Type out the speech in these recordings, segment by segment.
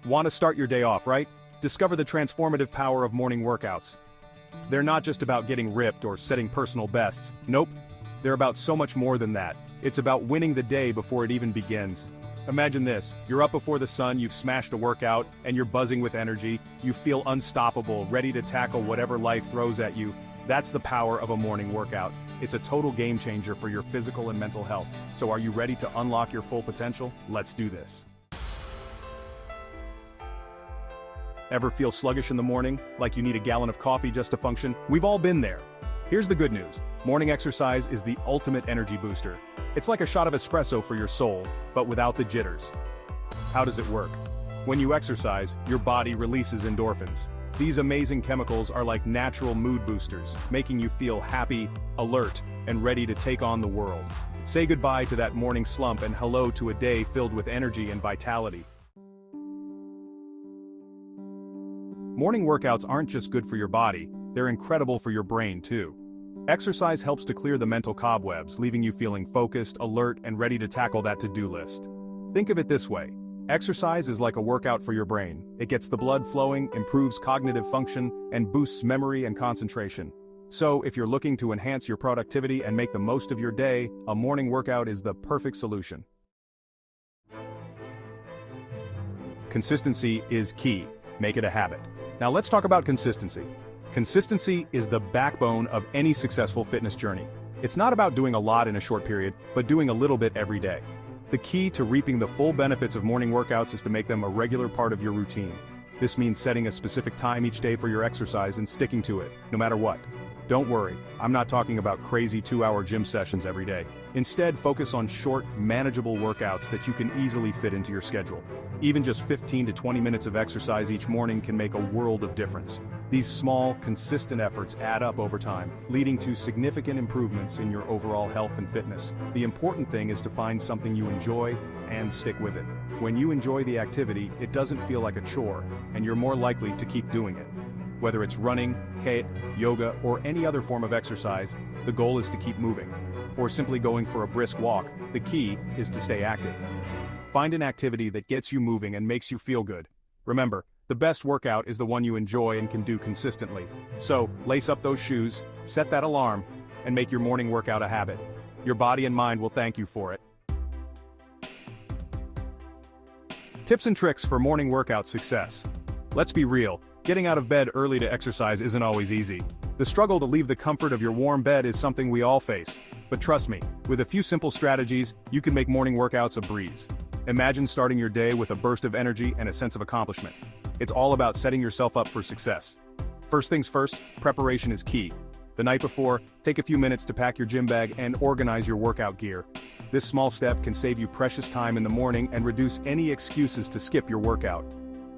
Want to start your day off, right? Discover the transformative power of morning workouts. They're not just about getting ripped or setting personal bests. Nope. They're about so much more than that. It's about winning the day before it even begins. Imagine this, you're up before the sun, you've smashed a workout, and you're buzzing with energy, you feel unstoppable, ready to tackle whatever life throws at you. That's the power of a morning workout. It's a total game changer for your physical and mental health. So are you ready to unlock your full potential? Let's do this. Ever feel sluggish in the morning, like you need a gallon of coffee just to function? We've all been there. Here's the good news. Morning exercise is the ultimate energy booster. It's like a shot of espresso for your soul, but without the jitters. How does it work? When you exercise, your body releases endorphins. These amazing chemicals are like natural mood boosters, making you feel happy, alert, and ready to take on the world. Say goodbye to that morning slump and hello to a day filled with energy and vitality. Morning workouts aren't just good for your body, they're incredible for your brain too. Exercise helps to clear the mental cobwebs, leaving you feeling focused, alert, and ready to tackle that to-do list. Think of it this way. Exercise is like a workout for your brain. It gets the blood flowing, improves cognitive function, and boosts memory and concentration. So, if you're looking to enhance your productivity and make the most of your day, a morning workout is the perfect solution. Consistency is key. Make it a habit. Now let's talk about consistency. Consistency is the backbone of any successful fitness journey. It's not about doing a lot in a short period, but doing a little bit every day. The key to reaping the full benefits of morning workouts is to make them a regular part of your routine. This means setting a specific time each day for your exercise and sticking to it, no matter what. Don't worry, I'm not talking about crazy 2-hour gym sessions every day. Instead, focus on short, manageable workouts that you can easily fit into your schedule. Even just 15 to 20 minutes of exercise each morning can make a world of difference. These small, consistent efforts add up over time, leading to significant improvements in your overall health and fitness. The important thing is to find something you enjoy and stick with it. When you enjoy the activity, it doesn't feel like a chore, and you're more likely to keep doing it. Whether it's running, HIIT, yoga, or any other form of exercise, the goal is to keep moving. Or simply going for a brisk walk, the key is to stay active. Find an activity that gets you moving and makes you feel good. Remember, the best workout is the one you enjoy and can do consistently. So, lace up those shoes, set that alarm, and make your morning workout a habit. Your body and mind will thank you for it. Tips and tricks for morning workout success. Let's be real. Getting out of bed early to exercise isn't always easy. The struggle to leave the comfort of your warm bed is something we all face. But trust me, with a few simple strategies, you can make morning workouts a breeze. Imagine starting your day with a burst of energy and a sense of accomplishment. It's all about setting yourself up for success. First things first, preparation is key. The night before, take a few minutes to pack your gym bag and organize your workout gear. This small step can save you precious time in the morning and reduce any excuses to skip your workout.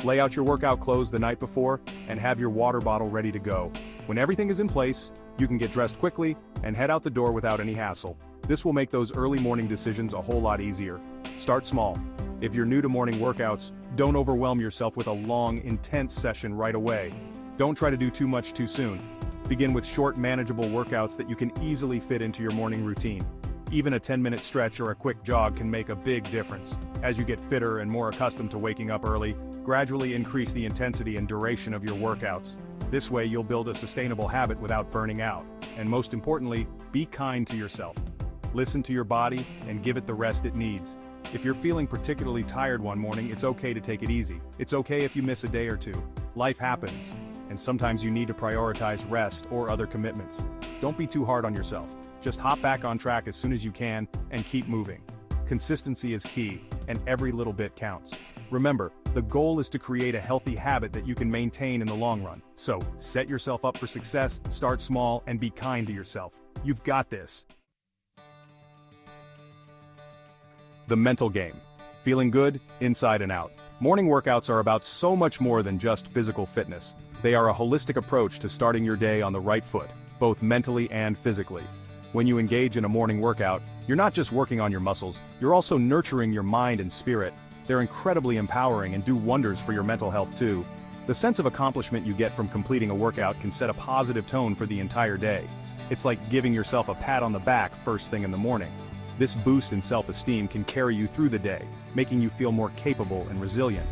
Lay out your workout clothes the night before and have your water bottle ready to go. When everything is in place, you can get dressed quickly and head out the door without any hassle. This will make those early morning decisions a whole lot easier. Start small. If you're new to morning workouts, don't overwhelm yourself with a long, intense session right away. Don't try to do too much too soon. Begin with short, manageable workouts that you can easily fit into your morning routine. Even a 10-minute stretch or a quick jog can make a big difference. As you get fitter and more accustomed to waking up early, gradually increase the intensity and duration of your workouts. This way you'll build a sustainable habit without burning out. And most importantly, be kind to yourself. Listen to your body and give it the rest it needs. If you're feeling particularly tired one morning, it's okay to take it easy. It's okay if you miss a day or two. Life happens, and sometimes you need to prioritize rest or other commitments. Don't be too hard on yourself. Just hop back on track as soon as you can and keep moving. Consistency is key, and every little bit counts. Remember, the goal is to create a healthy habit that you can maintain in the long run. So, set yourself up for success, start small, and be kind to yourself. You've got this. The mental game. Feeling good, inside and out. Morning workouts are about so much more than just physical fitness. They are a holistic approach to starting your day on the right foot, both mentally and physically. When you engage in a morning workout, you're not just working on your muscles, you're also nurturing your mind and spirit. They're incredibly empowering and do wonders for your mental health too. The sense of accomplishment you get from completing a workout can set a positive tone for the entire day. It's like giving yourself a pat on the back first thing in the morning. This boost in self-esteem can carry you through the day, making you feel more capable and resilient.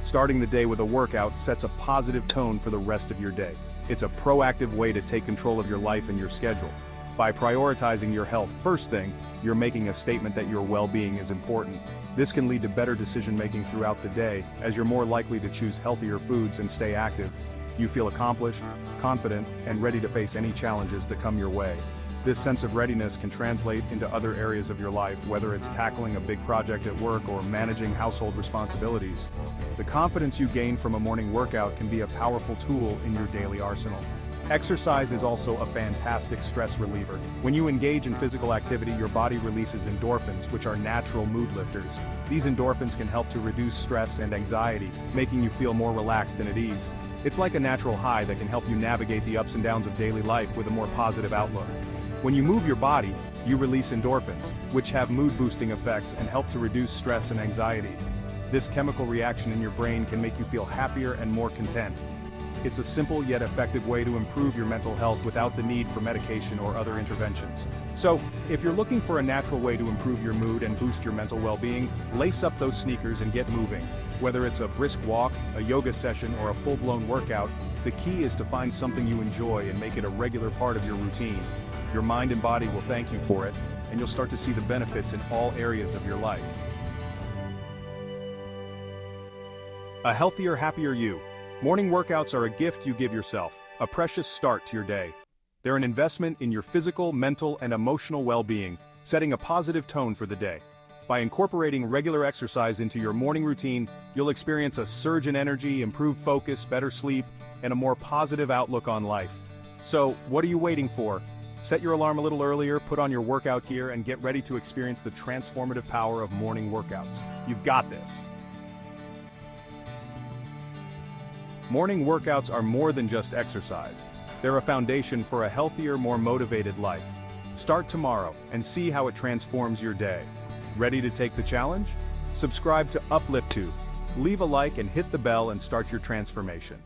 Starting the day with a workout sets a positive tone for the rest of your day. It's a proactive way to take control of your life and your schedule. By prioritizing your health first thing, you're making a statement that your well-being is important. This can lead to better decision-making throughout the day, as you're more likely to choose healthier foods and stay active. You feel accomplished, confident, and ready to face any challenges that come your way. This sense of readiness can translate into other areas of your life, whether it's tackling a big project at work or managing household responsibilities. The confidence you gain from a morning workout can be a powerful tool in your daily arsenal. Exercise is also a fantastic stress reliever. When you engage in physical activity, your body releases endorphins, which are natural mood lifters. These endorphins can help to reduce stress and anxiety, making you feel more relaxed and at ease. It's like a natural high that can help you navigate the ups and downs of daily life with a more positive outlook. When you move your body, you release endorphins, which have mood-boosting effects and help to reduce stress and anxiety. This chemical reaction in your brain can make you feel happier and more content. It's a simple yet effective way to improve your mental health without the need for medication or other interventions. So, if you're looking for a natural way to improve your mood and boost your mental well-being, lace up those sneakers and get moving. Whether it's a brisk walk, a yoga session, or a full-blown workout, the key is to find something you enjoy and make it a regular part of your routine. Your mind and body will thank you for it, and you'll start to see the benefits in all areas of your life. A healthier, happier you. Morning workouts are a gift you give yourself, a precious start to your day. They're an investment in your physical, mental, and emotional well-being, setting a positive tone for the day. By incorporating regular exercise into your morning routine, you'll experience a surge in energy, improved focus, better sleep, and a more positive outlook on life. So, what are you waiting for? Set your alarm a little earlier, put on your workout gear, and get ready to experience the transformative power of morning workouts. You've got this. Morning workouts are more than just exercise. They're a foundation for a healthier, more motivated life. Start tomorrow and see how it transforms your day. Ready to take the challenge? Subscribe to Upliftube. Leave a like and hit the bell and start your transformation.